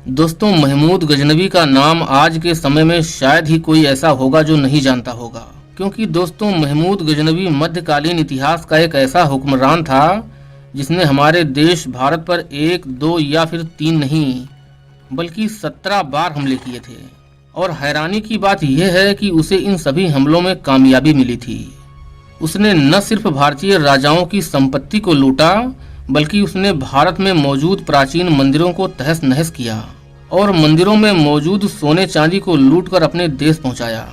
दोस्तों, महमूद गजनवी का नाम आज के समय में शायद ही कोई ऐसा होगा जो नहीं जानता होगा, क्योंकि दोस्तों महमूद गजनवी मध्यकालीन इतिहास का एक ऐसा हुक्मरान था जिसने हमारे देश भारत पर 1, 2 या फिर 3 नहीं बल्कि 17 बार हमले किए थे। और हैरानी की बात यह है कि उसे इन सभी हमलों में कामयाबी मिली थी। उसने न सिर्फ भारतीय राजाओं की संपत्ति को लूटा, बल्कि उसने भारत में मौजूद प्राचीन मंदिरों को तहस नहस किया और मंदिरों में मौजूद सोने चांदी को लूटकर अपने देश पहुंचाया।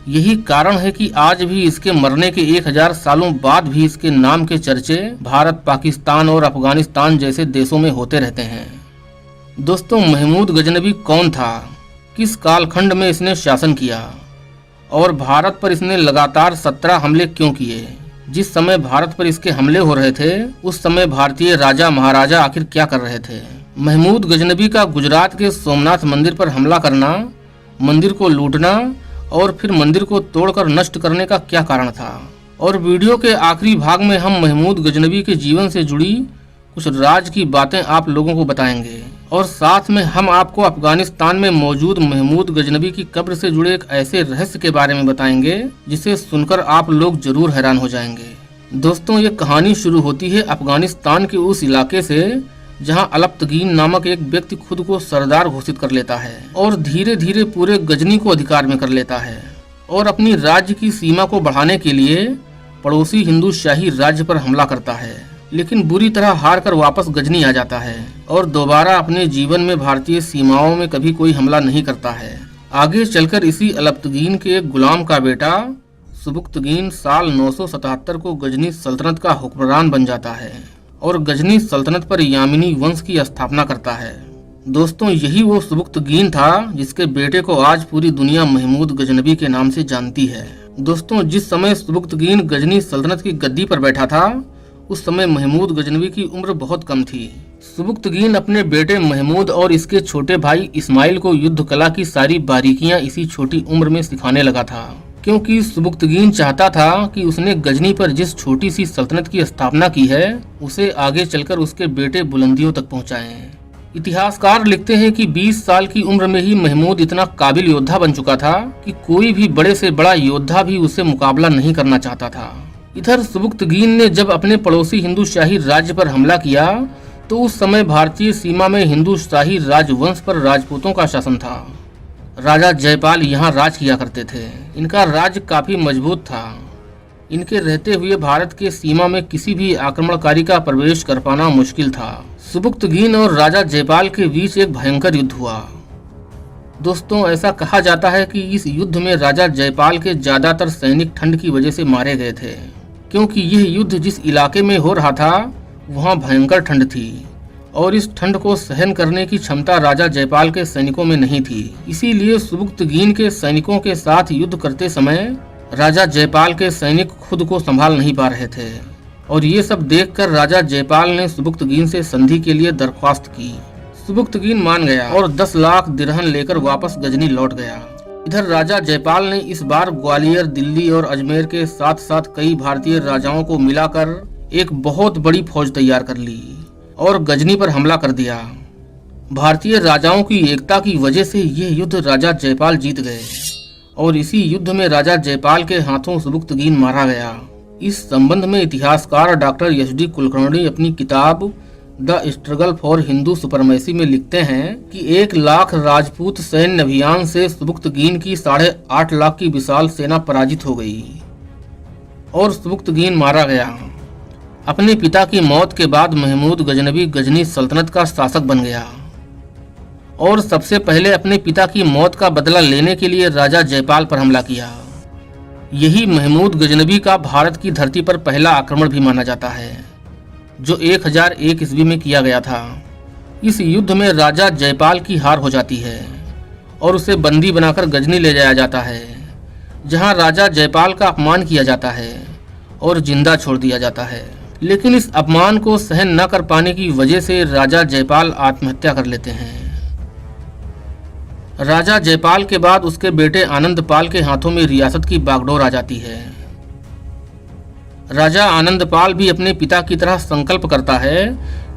यही कारण है कि आज भी इसके मरने के 1000 सालों बाद भी इसके नाम के चर्चे भारत, पाकिस्तान और अफगानिस्तान जैसे देशों में होते रहते हैं। दोस्तों, महमूद गजनवी कौन था, किस कालखंड में इसने शासन किया और भारत पर इसने लगातार 17 हमले क्यों किए? जिस समय भारत पर इसके हमले हो रहे थे उस समय भारतीय राजा महाराजा आखिर क्या कर रहे थे? महमूद गजनवी का गुजरात के सोमनाथ मंदिर पर हमला करना, मंदिर को लूटना और फिर मंदिर को तोड़कर नष्ट करने का क्या कारण था? और वीडियो के आखिरी भाग में हम महमूद गजनवी के जीवन से जुड़ी कुछ राज की बातें आप लोगों को बताएंगे और साथ में हम आपको अफगानिस्तान में मौजूद महमूद गजनवी की कब्र से जुड़े एक ऐसे रहस्य के बारे में बताएंगे जिसे सुनकर आप लोग जरूर हैरान हो जाएंगे। दोस्तों, ये कहानी शुरू होती है अफगानिस्तान के उस इलाके से जहां अलप्तगीन नामक एक व्यक्ति खुद को सरदार घोषित कर लेता है और धीरे धीरे पूरे गजनी को अधिकार में कर लेता है और अपनी राज्य की सीमा को बढ़ाने के लिए पड़ोसी हिंदू शाही राज्य पर हमला करता है, लेकिन बुरी तरह हार कर वापस गजनी आ जाता है और दोबारा अपने जीवन में भारतीय सीमाओं में कभी कोई हमला नहीं करता है। आगे चलकर इसी अलप्तगीन के एक गुलाम का बेटा सुबुक्तगीन साल 977 को गजनी सल्तनत का हुक्मरान बन जाता है और गजनी सल्तनत पर यामिनी वंश की स्थापना करता है। दोस्तों, यही वो सुबुक्तगीन था जिसके बेटे को आज पूरी दुनिया महमूद गजनवी के नाम से जानती है। दोस्तों, जिस समय सुबुक्तगीन गजनी सल्तनत की गद्दी पर बैठा था उस समय महमूद गजनवी की उम्र बहुत कम थी। सुबुक्तगीन अपने बेटे महमूद और इसके छोटे भाई इस्माइल को युद्ध कला की सारी बारीकियां इसी छोटी उम्र में सिखाने लगा था, क्योंकि सुबुक्तगीन चाहता था कि उसने गजनी पर जिस छोटी सी सल्तनत की स्थापना की है उसे आगे चलकर उसके बेटे बुलंदियों तक पहुंचाएं। इतिहासकार लिखते हैं कि 20 साल की उम्र में ही महमूद इतना काबिल योद्धा बन चुका था कि कोई भी बड़े से बड़ा योद्धा भी उससे मुकाबला नहीं करना चाहता था। इधर सुबुक्तगीन ने जब अपने पड़ोसी हिंदू शाही राज्य पर हमला किया तो उस समय भारतीय सीमा में हिंदू शाही राजवंश पर राजपूतों का शासन था। राजा जयपाल यहाँ राज किया करते थे। इनका राज्य काफी मजबूत था। इनके रहते हुए भारत के सीमा में किसी भी आक्रमणकारी का प्रवेश कर पाना मुश्किल था। सुबुक्तगीन और राजा जयपाल के बीच एक भयंकर युद्ध हुआ। दोस्तों, ऐसा कहा जाता है कि इस युद्ध में राजा जयपाल के ज्यादातर सैनिक ठंड की वजह से मारे गए थे, क्योंकि यह युद्ध जिस इलाके में हो रहा था वहां भयंकर ठंड थी और इस ठंड को सहन करने की क्षमता राजा जयपाल के सैनिकों में नहीं थी। इसीलिए सुबुक्तगीन के सैनिकों के साथ युद्ध करते समय राजा जयपाल के सैनिक खुद को संभाल नहीं पा रहे थे और ये सब देखकर राजा जयपाल ने सुबुक्तगीन से संधि के लिए दरख्वास्त की। सुबुक्तगीन मान गया और 10 लाख दिरहम लेकर वापस गजनी लौट गया। इधर राजा जयपाल ने इस बार ग्वालियर, दिल्ली और अजमेर के साथ साथ कई भारतीय राजाओं को मिलाकर एक बहुत बड़ी फौज तैयार कर ली और गजनी पर हमला कर दिया। भारतीय राजाओं की एकता की वजह से यह युद्ध राजा जयपाल जीत गए और इसी युद्ध में राजा जयपाल के हाथों सुबुक्तगीन मारा गया। इस संबंध में इतिहासकार डॉक्टर एच.डी. कुलकर्णी अपनी किताब the struggle for Hindu supremacy में लिखते हैं कि 1 लाख राजपूत सैन्य अभियान से सुबुक्तगीन की 8.5 लाख की विशाल सेना पराजित हो गई और सुबुक्तगीन मारा गया। अपने पिता की मौत के बाद महमूद गजनवी गजनी सल्तनत का शासक बन गया और सबसे पहले अपने पिता की मौत का बदला लेने के लिए राजा जयपाल पर हमला किया। यही महमूद गजनवी का भारत की धरती पर पहला आक्रमण भी माना जाता है, जो 1001 ईस्वी में किया गया था। इस युद्ध में राजा जयपाल की हार हो जाती है और उसे बंदी बनाकर गजनी ले जाया जाता है, जहां राजा जयपाल का अपमान किया जाता है और जिंदा छोड़ दिया जाता है। लेकिन इस अपमान को सहन न कर पाने की वजह से राजा जयपाल आत्महत्या कर लेते हैं। राजा जयपाल के बाद उसके बेटे आनंदपाल के हाथों में रियासत की बागडोर आ जाती है। राजा आनंदपाल भी अपने पिता की तरह संकल्प करता है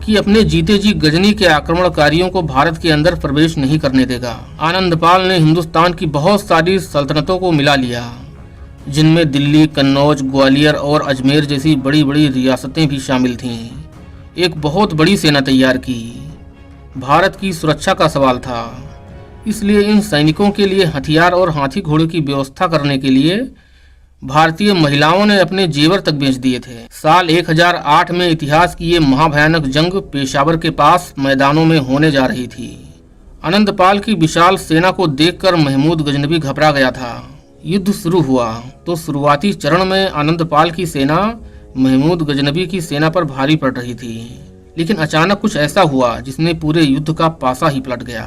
कि अपने जीते जी गजनी के आक्रमणकारियों को भारत के अंदर प्रवेश नहीं करने देगा। आनंदपाल ने हिंदुस्तान की बहुत सारी सल्तनतों को मिला लिया, जिनमें दिल्ली, कन्नौज, ग्वालियर और अजमेर जैसी बड़ी बड़ी रियासतें भी शामिल थीं। एक बहुत बड़ी सेना तैयार की। भारत की सुरक्षा का सवाल था, इसलिए इन सैनिकों के लिए हथियार और हाथी घोड़े की व्यवस्था करने के लिए भारतीय महिलाओं ने अपने जेवर तक बेच दिए थे। साल 1008 में इतिहास की ये महाभयानक जंग पेशावर के पास मैदानों में होने जा रही थी। आनंदपाल की विशाल सेना को देखकर महमूद गजनवी घबरा गया था। युद्ध शुरू हुआ तो शुरुआती चरण में आनंदपाल की सेना महमूद गजनवी की सेना पर भारी पड़ रही थी, लेकिन अचानक कुछ ऐसा हुआ जिसने पूरे युद्ध का पासा ही पलट गया,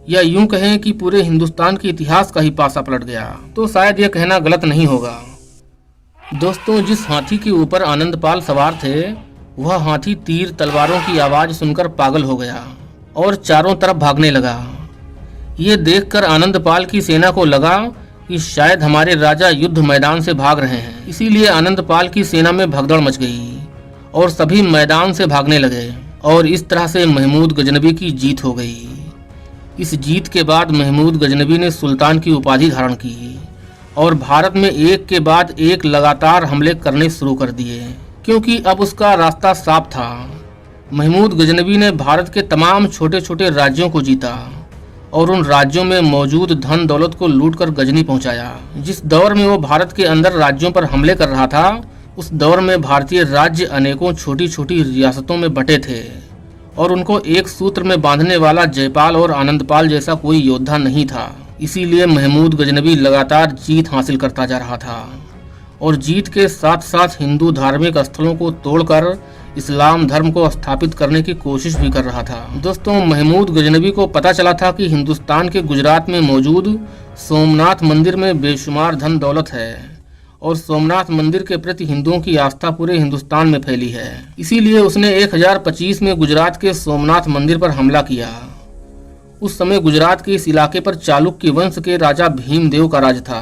या यूं कहें कि पूरे हिंदुस्तान के इतिहास का ही पासा पलट गया। तो शायद यह कहना गलत नहीं होगा। दोस्तों, जिस हाथी के ऊपर आनंदपाल सवार थे, वह हाथी तीर तलवारों की आवाज सुनकर पागल हो गया और चारों तरफ भागने लगा। ये देखकर आनंदपाल की सेना को लगा कि शायद हमारे राजा युद्ध मैदान से भाग रहे हैं। इसीलिए आनंदपाल की सेना में भगदड़ मच गई और सभी मैदान से भागने लगे और इस तरह से महमूद गजनवी की जीत हो गई। इस जीत के बाद महमूद गजनवी ने सुल्तान की उपाधि धारण की और भारत में एक के बाद एक लगातार हमले करने शुरू कर दिए, क्योंकि अब उसका रास्ता साफ था। महमूद गजनवी ने भारत के तमाम छोटे छोटे राज्यों को जीता और उन राज्यों में मौजूद धन दौलत को लूटकर गजनी पहुंचाया। जिस दौर में वो भारत के अंदर राज्यों पर हमले कर रहा था, उस दौर में भारतीय राज्य अनेकों छोटी छोटी रियासतों में बटे थे और उनको एक सूत्र में बांधने वाला जयपाल और आनंदपाल जैसा कोई योद्धा नहीं था। इसीलिए महमूद गजनवी लगातार जीत हासिल करता जा रहा था और जीत के साथ साथ हिंदू धार्मिक स्थलों को तोड़कर इस्लाम धर्म को स्थापित करने की कोशिश भी कर रहा था। दोस्तों, महमूद गजनवी को पता चला था कि हिंदुस्तान के गुजरात में मौजूद सोमनाथ मंदिर में बेशुमार धन दौलत है और सोमनाथ मंदिर के प्रति हिंदुओं की आस्था पूरे हिंदुस्तान में फैली है। इसीलिए उसने 1025 में गुजरात के सोमनाथ मंदिर पर हमला किया। उस समय गुजरात के इस इलाके पर चालुक्य वंश के राजा भीमदेव का राज था।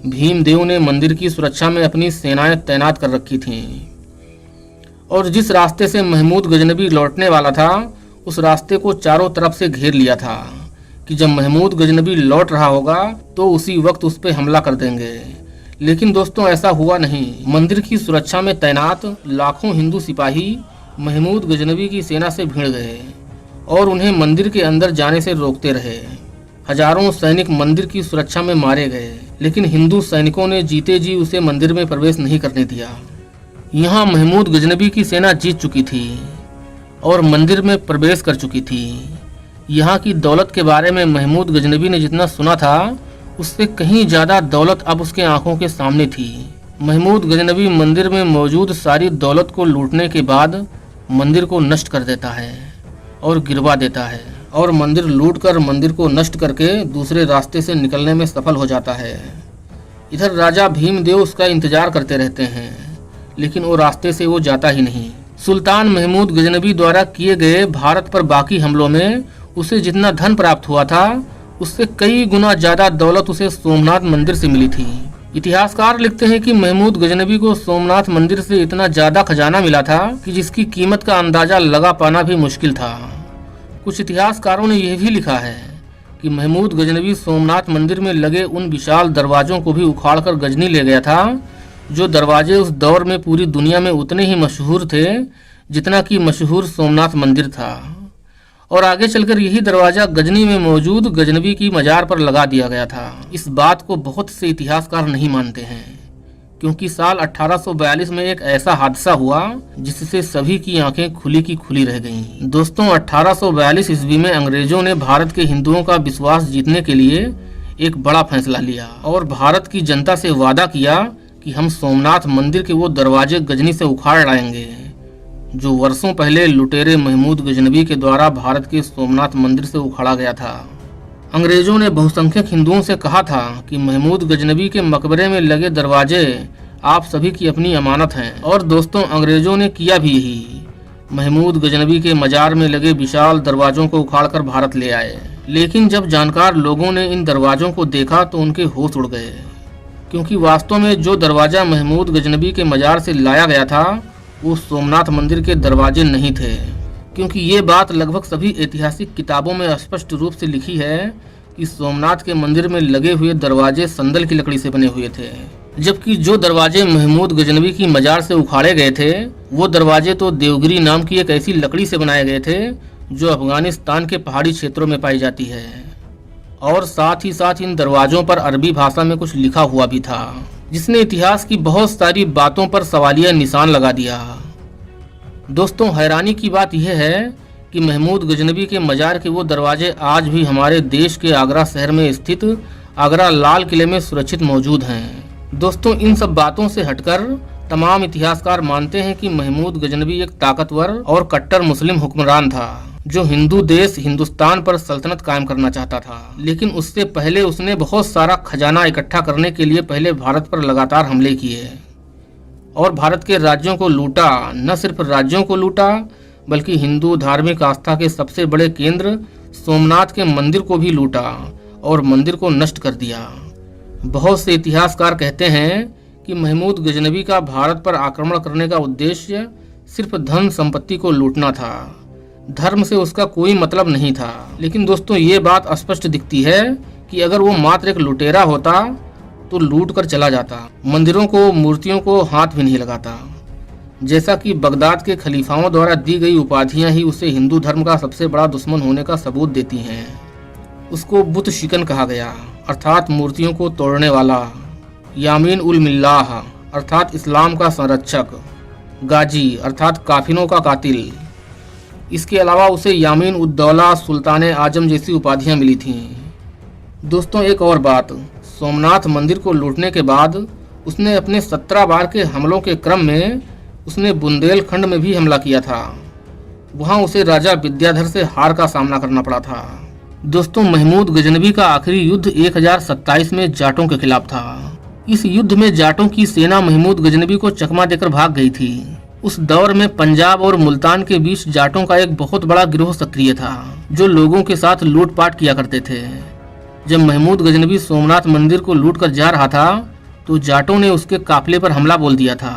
भीमदेव ने मंदिर की सुरक्षा में अपनी सेनाएं तैनात कर रखी थीं और जिस रास्ते से महमूद गजनवी लौटने वाला था, उस रास्ते को चारों तरफ से घेर लिया था कि जब महमूद गजनवी लौट रहा होगा तो उसी वक्त उस पर हमला कर देंगे। लेकिन दोस्तों, ऐसा हुआ नहीं। मंदिर की सुरक्षा में तैनात लाखों हिंदू सिपाही महमूद गजनवी की सेना से भिड़ गए और उन्हें मंदिर के अंदर जाने से रोकते रहे। हजारों सैनिक मंदिर की सुरक्षा में मारे गए, लेकिन हिंदू सैनिकों ने जीते जी उसे मंदिर में प्रवेश नहीं करने दिया। यहाँ महमूद गजनवी की सेना जीत चुकी थी और मंदिर में प्रवेश कर चुकी थी। यहाँ की दौलत के बारे में महमूद गजनवी ने जितना सुना था, उससे कहीं ज्यादा दौलत अब उसके आंखों के सामने थी। महमूद गजनवी मंदिर में मौजूद सारी दौलत को लूटने के बाद मंदिर को नष्ट कर देता है और गिरवा देता है और मंदिर लूटकर मंदिर को नष्ट करके दूसरे रास्ते से निकलने में सफल हो जाता है। इधर राजा भीमदेव उसका इंतजार करते रहते हैं, लेकिन वो रास्ते से वो जाता ही नहीं। सुल्तान महमूद गजनवी द्वारा किए गए भारत पर बाकी हमलों में उसे जितना धन प्राप्त हुआ था, उससे कई गुना ज्यादा दौलत उसे सोमनाथ मंदिर से मिली थी। इतिहासकार लिखते हैं कि महमूद गजनवी को सोमनाथ मंदिर से इतना ज्यादा खजाना मिला था कि जिसकी कीमत का अंदाजा लगा पाना भी मुश्किल था। कुछ इतिहासकारों ने यह भी लिखा है कि महमूद गजनवी सोमनाथ मंदिर में लगे उन विशाल दरवाजों को भी उखाड़कर गजनी ले गया था, जो दरवाजे उस दौर में पूरी दुनिया में उतने ही मशहूर थे जितना कि मशहूर सोमनाथ मंदिर था। और आगे चलकर यही दरवाजा गजनी में मौजूद गजनवी की मजार पर लगा दिया गया था। इस बात को बहुत से इतिहासकार नहीं मानते हैं, क्योंकि साल 1842 में एक ऐसा हादसा हुआ जिससे सभी की आंखें खुली की खुली रह गईं। दोस्तों, 1842 ईस्वी में अंग्रेजों ने भारत के हिंदुओं का विश्वास जीतने के लिए एक बड़ा फैसला लिया और भारत की जनता से वादा किया कि हम सोमनाथ मंदिर के वो दरवाजे गजनी से उखाड़ लाएंगे जो वर्षों पहले लुटेरे महमूद गजनवी के द्वारा भारत के सोमनाथ मंदिर से उखाड़ा गया था। अंग्रेजों ने बहुसंख्यक हिंदुओं से कहा था कि महमूद गजनवी के मकबरे में लगे दरवाजे आप सभी की अपनी अमानत हैं, और दोस्तों अंग्रेजों ने किया भी यही। महमूद गजनवी के मजार में लगे विशाल दरवाजों को उखाड़कर भारत ले आए। लेकिन जब जानकार लोगों ने इन दरवाजों को देखा तो उनके होश उड़ गए, क्योंकि वास्तव में जो दरवाज़ा महमूद गजनबी के मज़ार से लाया गया था वो सोमनाथ मंदिर के दरवाजे नहीं थे, क्योंकि ये बात लगभग सभी ऐतिहासिक किताबों में स्पष्ट रूप से लिखी है कि सोमनाथ के मंदिर में लगे हुए दरवाजे संदल की लकड़ी से बने हुए थे, जबकि जो दरवाजे महमूद गजनबी की मज़ार से उखाड़े गए थे वो दरवाजे तो देवगिरी नाम की एक ऐसी लकड़ी से बनाए गए थे जो अफगानिस्तान के पहाड़ी क्षेत्रों में पाई जाती है। और साथ ही साथ इन दरवाजों पर अरबी भाषा में कुछ लिखा हुआ भी था, जिसने इतिहास की बहुत सारी बातों पर सवालिया निशान लगा दिया। दोस्तों, हैरानी की बात यह है कि महमूद गजनबी के मज़ार के वो दरवाजे आज भी हमारे देश के आगरा शहर में स्थित आगरा लाल किले में सुरक्षित मौजूद हैं। दोस्तों, इन सब बातों से हटकर तमाम इतिहासकार मानते हैं कि महमूद गजनबी एक ताकतवर और कट्टर मुस्लिम हुक्मरान था जो हिंदू देश हिंदुस्तान पर सल्तनत कायम करना चाहता था। लेकिन उससे पहले उसने बहुत सारा खजाना इकट्ठा करने के लिए पहले भारत पर लगातार हमले किए और भारत के राज्यों को लूटा। न सिर्फ राज्यों को लूटा बल्कि हिंदू धार्मिक आस्था के सबसे बड़े केंद्र सोमनाथ के मंदिर को भी लूटा और मंदिर को नष्ट कर दिया। बहुत से इतिहासकार कहते हैं कि महमूद गजनबी का भारत पर आक्रमण करने का उद्देश्य सिर्फ धन संपत्ति को लूटना था, धर्म से उसका कोई मतलब नहीं था। लेकिन दोस्तों, ये बात स्पष्ट दिखती है कि अगर वो मात्र एक लुटेरा होता तो लूट कर चला जाता, मंदिरों को मूर्तियों को हाथ भी नहीं लगाता। जैसा कि बगदाद के खलीफाओं द्वारा दी गई उपाधियां ही उसे हिंदू धर्म का सबसे बड़ा दुश्मन होने का सबूत देती हैं। उसको बुत शिकन कहा गया, अर्थात मूर्तियों को तोड़ने वाला, यामीन उल मिल्लाह अर्थात इस्लाम का संरक्षक, गाजी अर्थात काफिरों का कातिल। इसके अलावा उसे यामीन उद्दौला सुल्तान आजम जैसी उपाधियां मिली थीं। दोस्तों, एक और बात, सोमनाथ मंदिर को लूटने के बाद उसने अपने 17 बार के हमलों के क्रम में उसने बुंदेलखंड में भी हमला किया था। वहां उसे राजा विद्याधर से हार का सामना करना पड़ा था। दोस्तों, महमूद गजनबी का आखिरी युद्ध 1027 में जाटों के खिलाफ था। इस युद्ध में जाटों की सेना महमूद गजनबी को चकमा देकर भाग गई थी। उस दौर में पंजाब और मुल्तान के बीच जाटों का एक बहुत बड़ा गिरोह सक्रिय था जो लोगों के साथ लूटपाट किया करते थे। जब महमूद गजनबी सोमनाथ मंदिर को लूट कर जा रहा था तो जाटों ने उसके काफिले पर हमला बोल दिया था।